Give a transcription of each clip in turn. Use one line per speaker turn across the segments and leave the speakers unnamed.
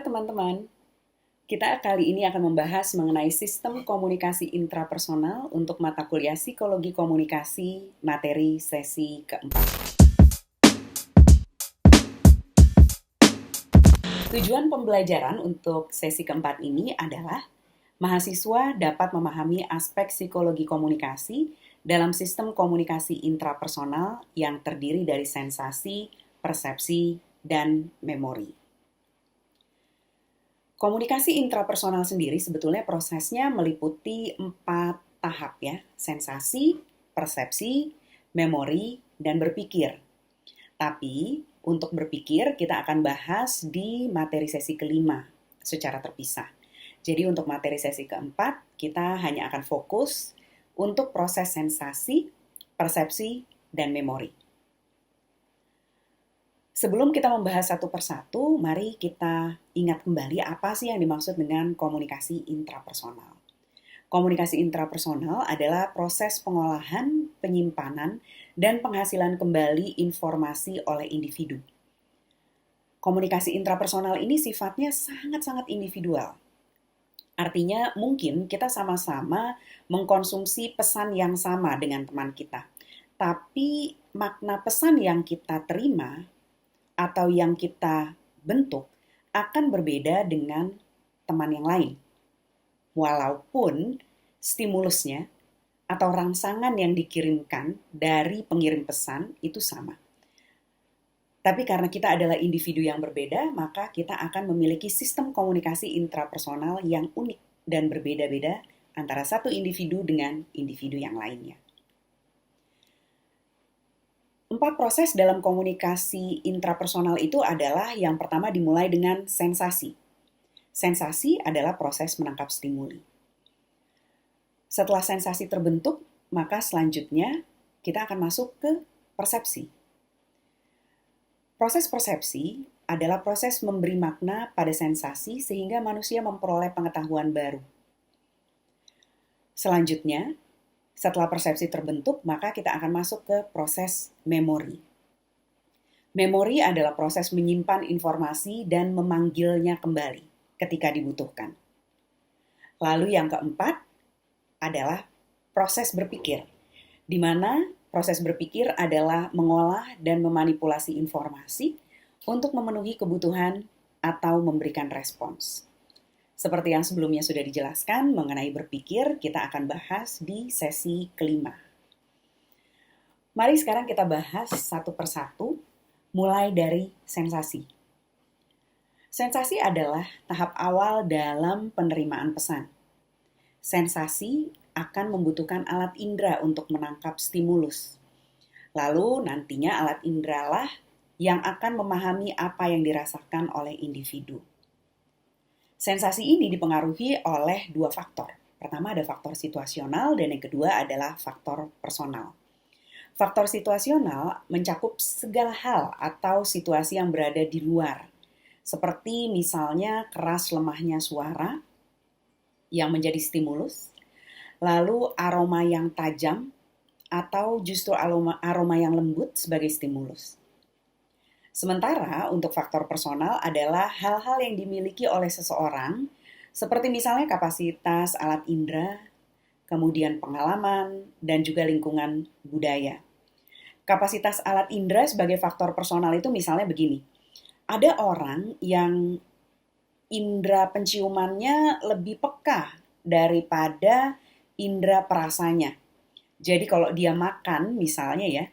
teman-teman, kita kali ini akan membahas mengenai sistem komunikasi intrapersonal untuk mata kuliah Psikologi Komunikasi materi sesi keempat. Tujuan pembelajaran untuk sesi keempat ini adalah mahasiswa dapat memahami aspek psikologi komunikasi dalam sistem komunikasi intrapersonal yang terdiri dari sensasi, persepsi, dan memori. Komunikasi intrapersonal sendiri sebetulnya prosesnya meliputi 4 tahap ya, sensasi, persepsi, memori, dan berpikir. Tapi untuk berpikir kita akan bahas di materi sesi kelima secara terpisah. Jadi untuk materi sesi keempat kita hanya akan fokus untuk proses sensasi, persepsi, dan memori. Sebelum kita membahas satu persatu, mari kita ingat kembali apa sih yang dimaksud dengan komunikasi intrapersonal. Komunikasi intrapersonal adalah proses pengolahan, penyimpanan, dan penghasilan kembali informasi oleh individu. Komunikasi intrapersonal ini sifatnya sangat-sangat individual. Artinya mungkin kita sama-sama mengkonsumsi pesan yang sama dengan teman kita. Tapi makna pesan yang kita terima atau yang kita bentuk akan berbeda dengan teman yang lain. Walaupun stimulusnya atau rangsangan yang dikirimkan dari pengirim pesan itu sama. Tapi karena kita adalah individu yang berbeda, maka kita akan memiliki sistem komunikasi intrapersonal yang unik dan berbeda-beda antara satu individu dengan individu yang lainnya. 4 proses dalam komunikasi intrapersonal itu adalah yang pertama dimulai dengan sensasi. Sensasi adalah proses menangkap stimuli. Setelah sensasi terbentuk, maka selanjutnya kita akan masuk ke persepsi. Proses persepsi adalah proses memberi makna pada sensasi sehingga manusia memperoleh pengetahuan baru. Selanjutnya, setelah persepsi terbentuk, maka kita akan masuk ke proses memori. Memori adalah proses menyimpan informasi dan memanggilnya kembali ketika dibutuhkan. Lalu yang keempat adalah proses berpikir, di mana proses berpikir adalah mengolah dan memanipulasi informasi untuk memenuhi kebutuhan atau memberikan respons. Seperti yang sebelumnya sudah dijelaskan mengenai berpikir, kita akan bahas di sesi kelima. Mari sekarang kita bahas satu persatu, mulai dari sensasi. Sensasi adalah tahap awal dalam penerimaan pesan. Sensasi akan membutuhkan alat indera untuk menangkap stimulus. Lalu nantinya alat indera lah yang akan memahami apa yang dirasakan oleh individu. Sensasi ini dipengaruhi oleh 2 faktor. Pertama ada faktor situasional dan yang kedua adalah faktor personal. Faktor situasional mencakup segala hal atau situasi yang berada di luar. Seperti misalnya keras lemahnya suara yang menjadi stimulus, lalu aroma yang tajam atau justru aroma yang lembut sebagai stimulus. Sementara untuk faktor personal adalah hal-hal yang dimiliki oleh seseorang, seperti misalnya kapasitas alat indera, kemudian pengalaman, dan juga lingkungan budaya. Kapasitas alat indera sebagai faktor personal itu misalnya begini, ada orang yang indera penciumannya lebih peka daripada indera perasanya. Jadi kalau dia makan misalnya ya,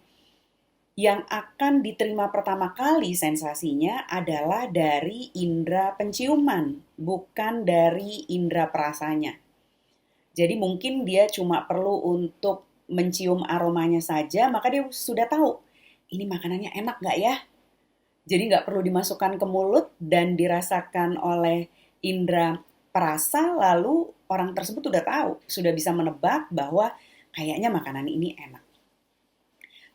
yang akan diterima pertama kali sensasinya adalah dari indera penciuman, bukan dari indera perasanya. Jadi mungkin dia cuma perlu untuk mencium aromanya saja, maka dia sudah tahu, ini makanannya enak gak ya? Jadi gak perlu dimasukkan ke mulut dan dirasakan oleh indera perasa, lalu orang tersebut sudah tahu, sudah bisa menebak bahwa kayaknya makanan ini enak.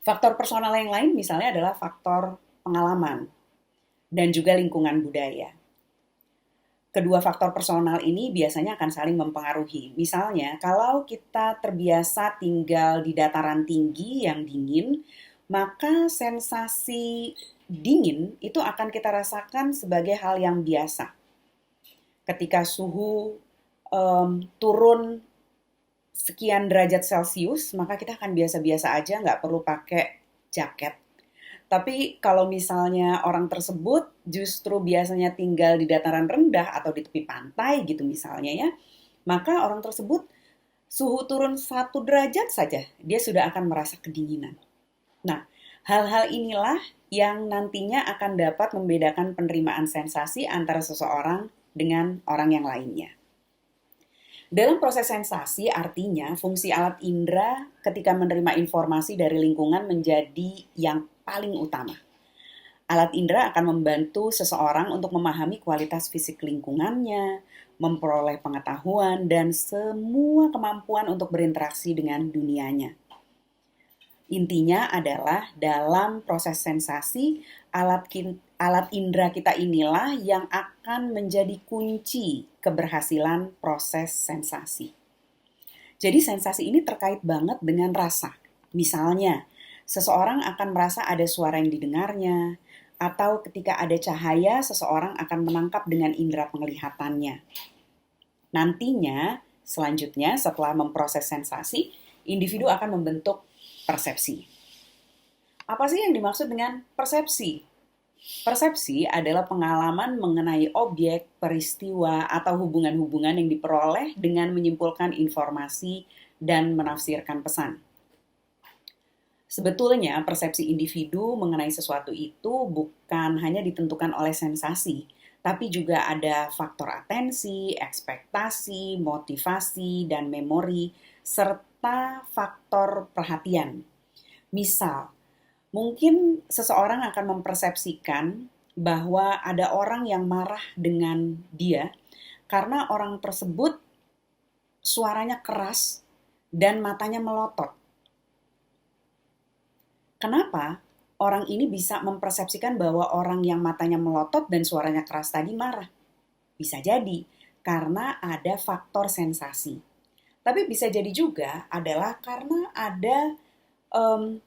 Faktor personal yang lain misalnya adalah faktor pengalaman dan juga lingkungan budaya. Kedua faktor personal ini biasanya akan saling mempengaruhi. Misalnya, kalau kita terbiasa tinggal di dataran tinggi yang dingin, maka sensasi dingin itu akan kita rasakan sebagai hal yang biasa. Ketika suhu turun sekian derajat Celcius, maka kita akan biasa-biasa aja, nggak perlu pakai jaket. Tapi kalau misalnya orang tersebut justru biasanya tinggal di dataran rendah atau di tepi pantai gitu misalnya ya, maka orang tersebut suhu turun 1 derajat saja, dia sudah akan merasa kedinginan. Nah, hal-hal inilah yang nantinya akan dapat membedakan penerimaan sensasi antara seseorang dengan orang yang lainnya. Dalam proses sensasi, artinya fungsi alat indera ketika menerima informasi dari lingkungan menjadi yang paling utama. Alat indera akan membantu seseorang untuk memahami kualitas fisik lingkungannya, memperoleh pengetahuan, dan semua kemampuan untuk berinteraksi dengan dunianya. Intinya adalah dalam proses sensasi, alat indera kita inilah yang akan menjadi kunci keberhasilan proses sensasi. Jadi sensasi ini terkait banget dengan rasa. Misalnya, seseorang akan merasa ada suara yang didengarnya, atau ketika ada cahaya, seseorang akan menangkap dengan indera penglihatannya. Nantinya, selanjutnya setelah memproses sensasi, individu akan membentuk persepsi. Apa sih yang dimaksud dengan persepsi? Persepsi adalah pengalaman mengenai objek, peristiwa, atau hubungan-hubungan yang diperoleh dengan menyimpulkan informasi dan menafsirkan pesan. Sebetulnya persepsi individu mengenai sesuatu itu bukan hanya ditentukan oleh sensasi, tapi juga ada faktor atensi, ekspektasi, motivasi, dan memori, serta faktor perhatian. Misal, mungkin seseorang akan mempersepsikan bahwa ada orang yang marah dengan dia karena orang tersebut suaranya keras dan matanya melotot. Kenapa orang ini bisa mempersepsikan bahwa orang yang matanya melotot dan suaranya keras tadi marah? Bisa jadi karena ada faktor sensasi. Tapi bisa jadi juga adalah karena ada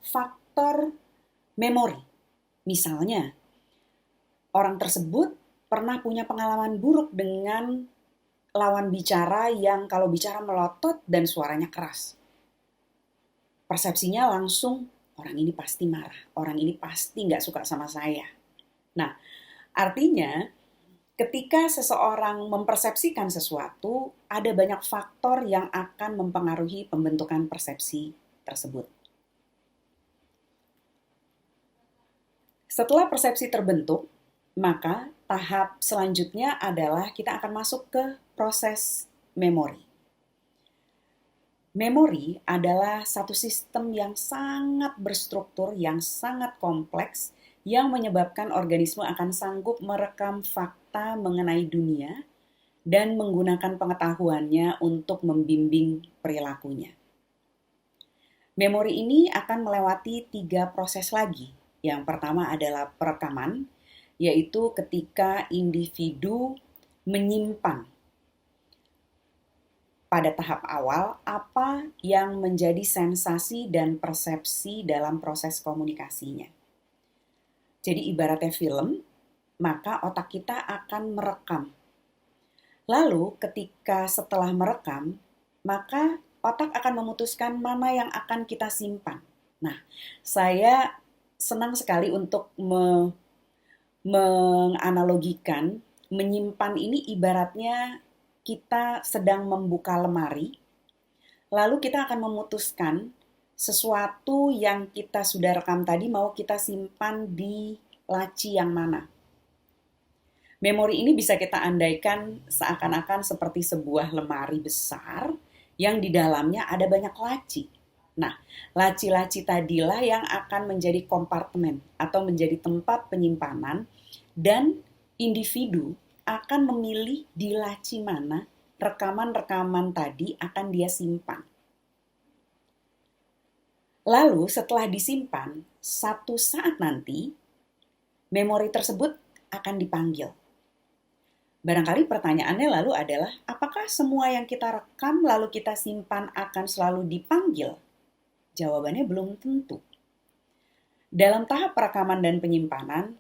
faktor memori. Misalnya, orang tersebut pernah punya pengalaman buruk dengan lawan bicara yang kalau bicara melotot dan suaranya keras. Persepsinya langsung, orang ini pasti marah, orang ini pasti nggak suka sama saya. Nah, artinya ketika seseorang mempersepsikan sesuatu, ada banyak faktor yang akan mempengaruhi pembentukan persepsi tersebut. Setelah persepsi terbentuk, maka tahap selanjutnya adalah kita akan masuk ke proses memori. Memori adalah satu sistem yang sangat berstruktur, yang sangat kompleks, yang menyebabkan organisme akan sanggup merekam fakta mengenai dunia dan menggunakan pengetahuannya untuk membimbing perilakunya. Memori ini akan melewati 3 proses lagi. Yang pertama adalah perekaman, yaitu ketika individu menyimpan pada tahap awal apa yang menjadi sensasi dan persepsi dalam proses komunikasinya. Jadi ibaratnya film, maka otak kita akan merekam. Lalu ketika setelah merekam, maka otak akan memutuskan mana yang akan kita simpan. Nah, saya senang sekali untuk menganalogikan, menyimpan ini ibaratnya kita sedang membuka lemari, lalu kita akan memutuskan sesuatu yang kita sudah rekam tadi mau kita simpan di laci yang mana. Memori ini bisa kita andaikan seakan-akan seperti sebuah lemari besar yang di dalamnya ada banyak laci. Nah, laci-laci tadilah yang akan menjadi kompartemen atau menjadi tempat penyimpanan dan individu akan memilih di laci mana rekaman-rekaman tadi akan dia simpan. Lalu setelah disimpan, satu saat nanti memori tersebut akan dipanggil. Barangkali pertanyaannya lalu adalah, apakah semua yang kita rekam lalu kita simpan akan selalu dipanggil? Jawabannya belum tentu. Dalam tahap perekaman dan penyimpanan,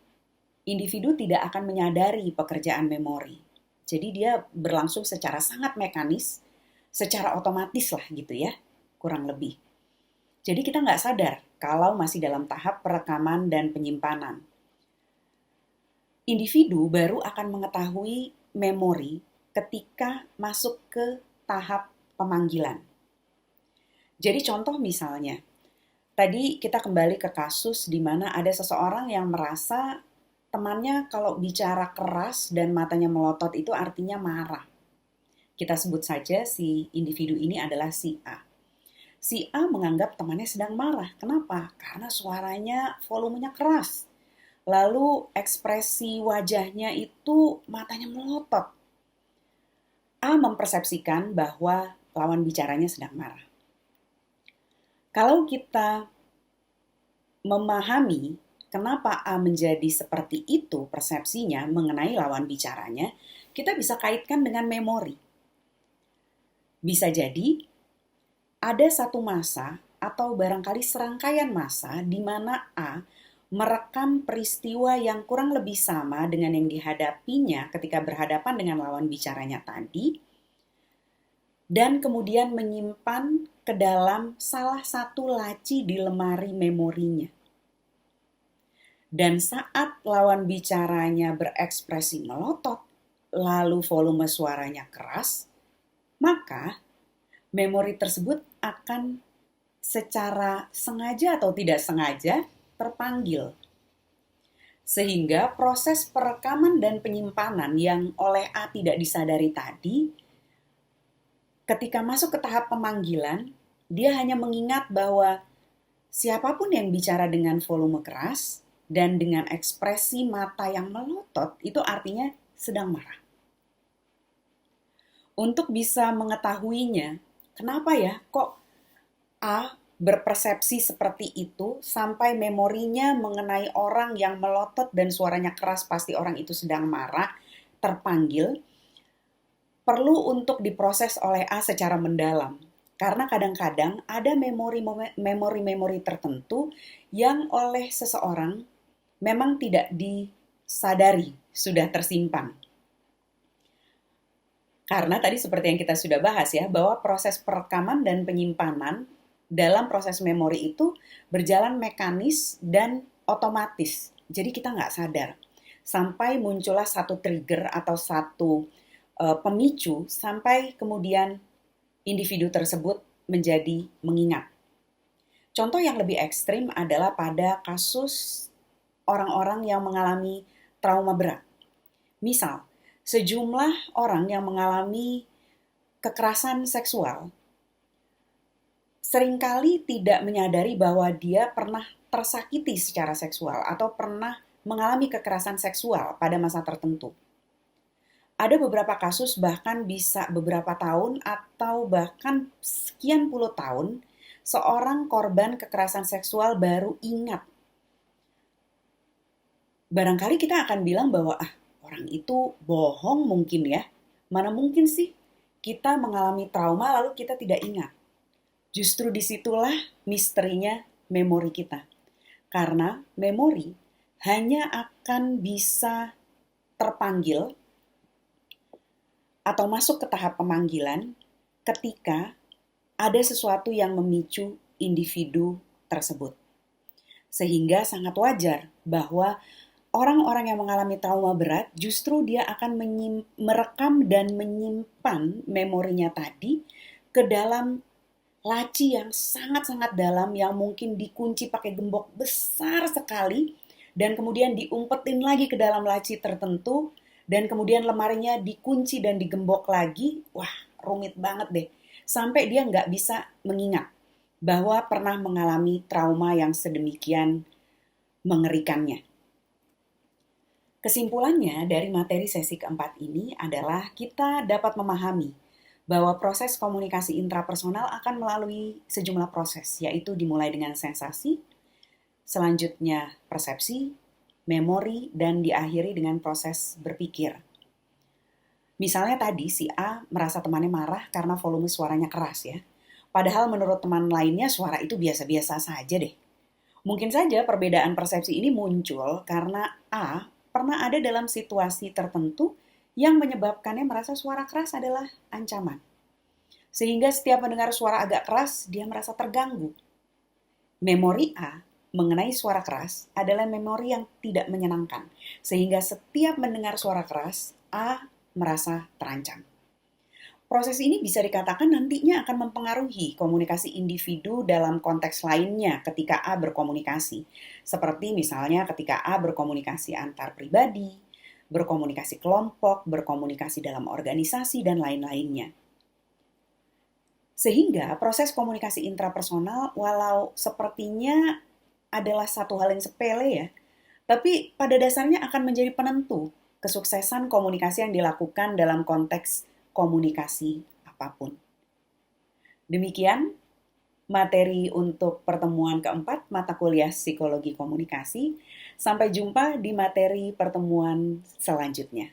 individu tidak akan menyadari pekerjaan memori. Jadi dia berlangsung secara sangat mekanis, secara otomatis lah gitu ya, kurang lebih. Jadi kita nggak sadar kalau masih dalam tahap perekaman dan penyimpanan. Individu baru akan mengetahui memori ketika masuk ke tahap pemanggilan. Jadi contoh misalnya, tadi kita kembali ke kasus di mana ada seseorang yang merasa temannya kalau bicara keras dan matanya melotot itu artinya marah. Kita sebut saja si individu ini adalah si A. Si A menganggap temannya sedang marah. Kenapa? Karena suaranya volumenya keras. Lalu ekspresi wajahnya itu matanya melotot. A mempersepsikan bahwa lawan bicaranya sedang marah. Kalau kita memahami kenapa A menjadi seperti itu persepsinya mengenai lawan bicaranya, kita bisa kaitkan dengan memori. Bisa jadi ada satu masa atau barangkali serangkaian masa di mana A merekam peristiwa yang kurang lebih sama dengan yang dihadapinya ketika berhadapan dengan lawan bicaranya tadi, dan kemudian menyimpan ke dalam salah satu laci di lemari memorinya. Dan saat lawan bicaranya berekspresi melotot, lalu volume suaranya keras, maka memori tersebut akan secara sengaja atau tidak sengaja terpanggil. Sehingga proses perekaman dan penyimpanan yang oleh A tidak disadari tadi, ketika masuk ke tahap pemanggilan, dia hanya mengingat bahwa siapapun yang bicara dengan volume keras dan dengan ekspresi mata yang melotot, itu artinya sedang marah. Untuk bisa mengetahuinya, kenapa ya kok A berpersepsi seperti itu sampai memorinya mengenai orang yang melotot dan suaranya keras pasti orang itu sedang marah, terpanggil, perlu untuk diproses oleh A secara mendalam. Karena kadang-kadang ada memori-memori tertentu yang oleh seseorang memang tidak disadari sudah tersimpan. Karena tadi seperti yang kita sudah bahas ya, bahwa proses perekaman dan penyimpanan dalam proses memori itu berjalan mekanis dan otomatis. Jadi kita nggak sadar. Sampai muncullah satu trigger atau satu pemicu sampai kemudian individu tersebut menjadi mengingat. Contoh yang lebih ekstrim adalah pada kasus orang-orang yang mengalami trauma berat. Misal, sejumlah orang yang mengalami kekerasan seksual seringkali tidak menyadari bahwa dia pernah tersakiti secara seksual atau pernah mengalami kekerasan seksual pada masa tertentu. Ada beberapa kasus bahkan bisa beberapa tahun atau bahkan sekian puluh tahun seorang korban kekerasan seksual baru ingat. Barangkali kita akan bilang bahwa orang itu bohong mungkin ya. Mana mungkin sih kita mengalami trauma lalu kita tidak ingat. Justru disitulah misterinya memori kita. Karena memori hanya akan bisa terpanggil atau masuk ke tahap pemanggilan ketika ada sesuatu yang memicu individu tersebut. Sehingga sangat wajar bahwa orang-orang yang mengalami trauma berat justru dia akan merekam dan menyimpan memorinya tadi ke dalam laci yang sangat-sangat dalam yang mungkin dikunci pakai gembok besar sekali dan kemudian diumpetin lagi ke dalam laci tertentu. Dan kemudian lemarinya dikunci dan digembok lagi, wah rumit banget deh. Sampai dia nggak bisa mengingat bahwa pernah mengalami trauma yang sedemikian mengerikannya. Kesimpulannya dari materi sesi keempat ini adalah kita dapat memahami bahwa proses komunikasi intrapersonal akan melalui sejumlah proses, yaitu dimulai dengan sensasi, selanjutnya persepsi, memori, dan diakhiri dengan proses berpikir. Misalnya tadi si A merasa temannya marah karena volume suaranya keras ya. Padahal menurut teman lainnya suara itu biasa-biasa saja deh. Mungkin saja perbedaan persepsi ini muncul karena A pernah ada dalam situasi tertentu yang menyebabkannya merasa suara keras adalah ancaman. Sehingga setiap mendengar suara agak keras, dia merasa terganggu. Memori A mengenai suara keras adalah memori yang tidak menyenangkan, sehingga setiap mendengar suara keras, A merasa terancam. Proses ini bisa dikatakan nantinya akan mempengaruhi komunikasi individu dalam konteks lainnya ketika A berkomunikasi. Seperti misalnya ketika A berkomunikasi antar pribadi, berkomunikasi kelompok, berkomunikasi dalam organisasi, dan lain-lainnya. Sehingga proses komunikasi intrapersonal walau sepertinya adalah satu hal yang sepele ya, tapi pada dasarnya akan menjadi penentu kesuksesan komunikasi yang dilakukan dalam konteks komunikasi apapun. Demikian materi untuk pertemuan keempat mata kuliah Psikologi Komunikasi. Sampai jumpa di materi pertemuan selanjutnya.